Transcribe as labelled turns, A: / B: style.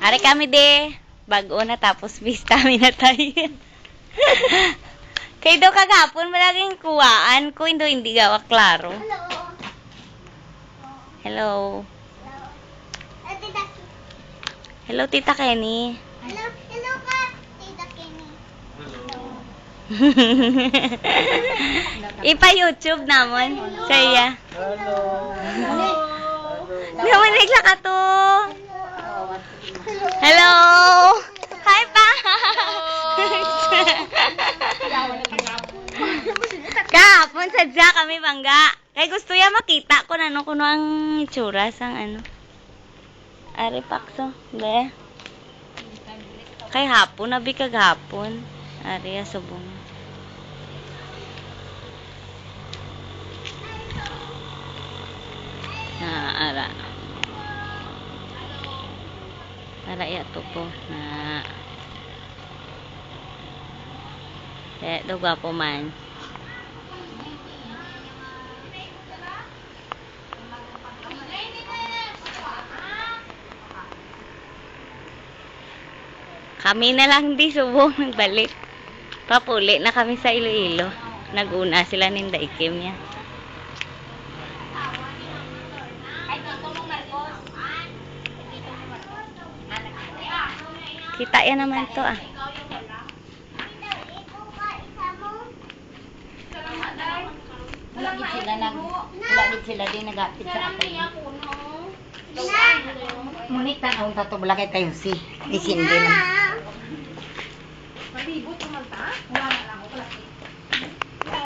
A: Are kami de. Bago na tapos bis kami na tayo. Kay do kagapon malaging kuwaan ko hindi gawa klaro. Hello. Hello Tita Kenny.
B: Hello ka, Tita Kenny.
A: Ipa YouTube namon. Saya.
C: Hello.
A: Naman nagla ka to. Hello. Hi pa. Kahapon sadya kami bangga. Kay gusto ya makita ko na kuno ang itsura sang ano. Ari pakso, be. Kay hapon abi kagapon. Ari subong. Ara. Ara ya to po na. Do gwapo man. Kami na lang di subong nagbalik. Papuli na kami sa Iloilo. Naguna sila ng daikim niya. Kita yan naman to ah.
B: Wala gid sila din nagapit sa akin. Munit tanong tato balakay kayo si isindi na.
D: Malibot naman ta? Wala na lang ako pala.